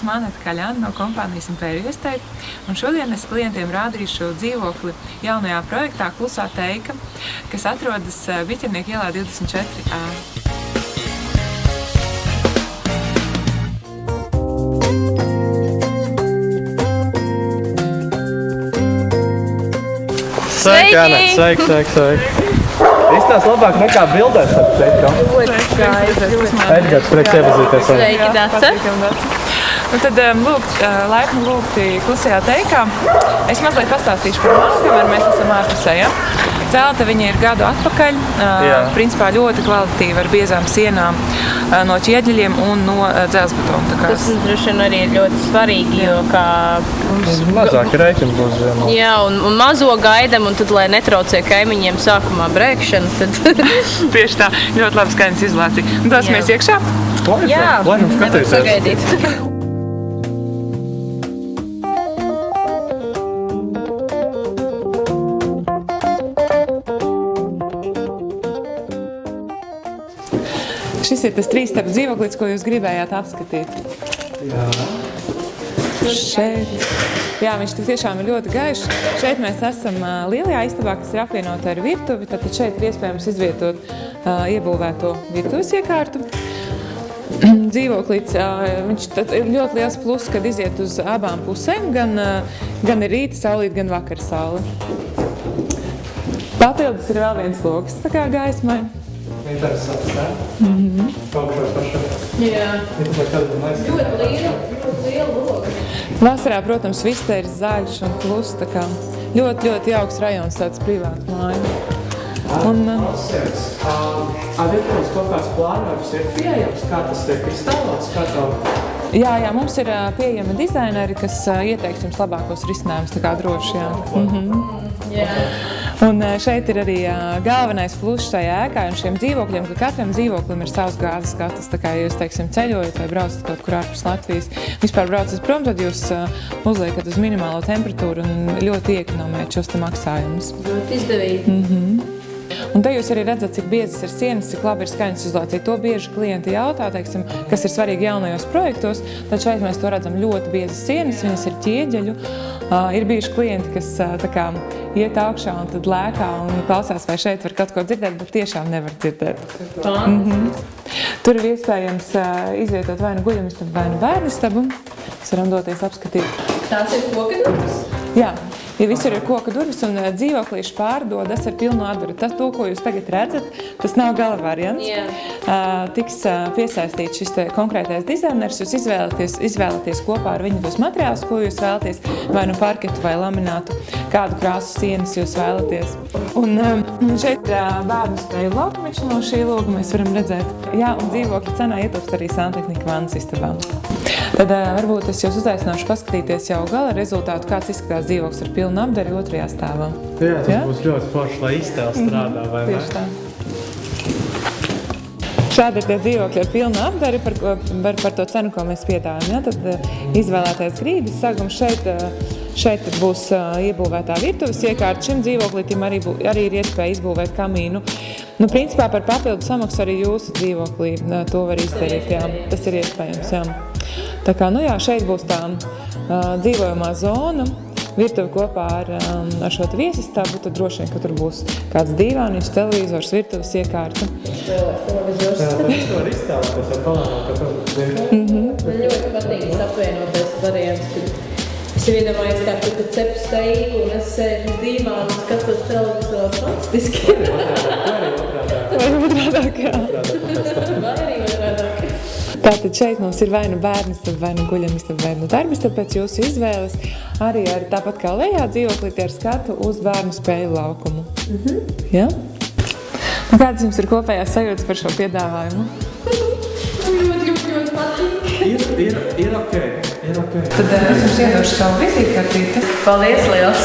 esmu Aneta Kaļāna no kompānijas Impēra Estate, un šodien es klientiem rādīšu dzīvokli jaunajā projektā Klusā Teika, kas atrodas Biķernieku ielā 24A. Sveiki, Aneta! Sveiki! Izstāst labāk nekā bildēs, tad teikt, Edgars, prieks iepazīties. Sveiki, Dace! Nu tad laipni lūgti Klusajā Teikā. Es mazliet pastāstīšu par mums, kamēr mēs esam ārpusē, ja? Celta viņa ir gadu atpakaļ, principā ļoti kvalitatīva ar biezām sienām no ķieģeļiem un no dzelzbetona. Tas droši vien arī ir ļoti svarīgi, jo kā mums... Mazāk rēķini būs ziemā. Jā, un mazo gaidam, un tad, lai netraucē kaimiņiem sākumā brēkšanu, tad... Tieši tā, ļoti labi skaidrs izlācīja. Un dosimies iekšā? Jā, nevar sagaidīt. Šis ir tas 3-stabu dzīvoklis, ko jūs gribējāt apskatīt. Jā. Šeit. Jā, viņš tiešām ir ļoti gaišs. Šeit mēs esam lielajā istabā, kas ir apvienota ar virtuvi. Tad šeit ir iespējams izvietot iebūvēto virtuves iekārtu. Dzīvoklīts, viņš ir ļoti liels pluss, kad iziet uz abām pusēm, gan ir rīta saulīt, gan vakara saule. Papildus ir vēl viens logs, tā kā gaismai. Interesants, ne? Kaut kā paša. Jā. Ļoti liela loga. Vasarā, protams, viss te ir zaļš un kluss, tā kā ļoti jauks rajons, tāds privāts māja. Klausies, virtuves kaut kāds plānojums ir pieejams, kā tas tiek iztēlots, kā tev? Jā, mums ir pieejami dizaineri, kas ieteiks jums labākos risinājumus, tā kā droši, jā. Un šeit ir arī galvenais pluss šajā ēkā un šiem dzīvokļiem, ka katram dzīvoklim ir savs gāzes katls. Tā kā jūs, teiksim, ceļojat vai braucat kaut kur ārpus Latvijas, vispār braucat prom, tad jūs uzliekat uz minimālo temperatūru un ļoti iekonomējat šos te maksājumus. Ļoti izdevīgi. Un te jūs arī redzat, cik biezas ir sienas, cik labi ir skaņas izolācija. To bieži klienti jautā, teiksim, kas ir svarīgi jaunajos projektos, tad šeit mēs to redzam ļoti biezas sienas, viņas ir ķieģeļu. Ir bijuši klienti, kas tā kā iet augšā un tad lēkā un klausās, vai šeit var kaut ko dzirdēt, bet tiešām nevar dzirdēt. Tur ir iespējams izvietot vai nu guļamistabu, vai nu bērnistabu. Mēs varam doties apskatīt. Tās ir koka durvis? Jā. Ja visur ir koka durvis un dzīvoklīši pārdodas ar pilnu atvaru. To, ko jūs tagad redzat, tas nav gala variants. Tiks piesaistīts šis konkrētais dizaineris. Jūs izvēlaties kopā ar viņu tos materiālus, ko jūs vēlaties, vai nu parketu vai laminātu, kādu krāsu sienas jūs vēlaties. Un šeit ir bērnu spēļu laukumiņš no šī loga, mēs varam redzēt. Jā, un dzīvokļa cenā ietilpst arī santehnika vannas istabā. Tad varbūt es jūs uzaicināšu paskatīties jau gala rezultātu, kāds izskatās dzīvoklis ar pilnu apdari 2. stāvā. Jā, tas būs ļoti forši, lai iztēle strādā, vai ne? Tieši tā. Šādi ir tie dzīvokļi ar pilnu apdari par to cenu, ko mēs piedāvājam. Ja? Tad izvēlētais grīdas sagums šeit būs iebūvētā virtuves iekārta. Šim dzīvoklītim arī ir iespēja izbūvēt kamīnu. Nu, principā par papildu samaksu arī jūsu dzīvoklī to var izdarīt. Jā. Tas ir iespējams, jā. Tā kā, šeit būs tā dzīvojamā zona, virtuve kopā ar šo viesistabu, tad droši vien, ka tur būs kāds dīvāniņš, televizors, virtuves iekārta. Televizors. Jā, tas var iztēloties ar palēmām, ka tas ir. Man ļoti patīk apvienoties variants, kad es iedomājos, kā tu cep steiku un es sēžu uz dīvānu un skatos televizoru fantastiski. Vai otrādāk, jā. Vai arī otrādāk. Tātad šeit mums ir vai nu bērnistaba, vai nu guļamistaba, vai nu darbistaba pēc jūsu izvēles. Arī ar tāpat kā lejā dzīvoklīti ar skatu uz bērnu spēļu laukumu. Ja? Un kādas jums ir kopējās sajūtas par šo piedāvājumu? Ļoti patīk. Ir ok. Tad es jums iedošu savu vizītkartīti. Paldies liels!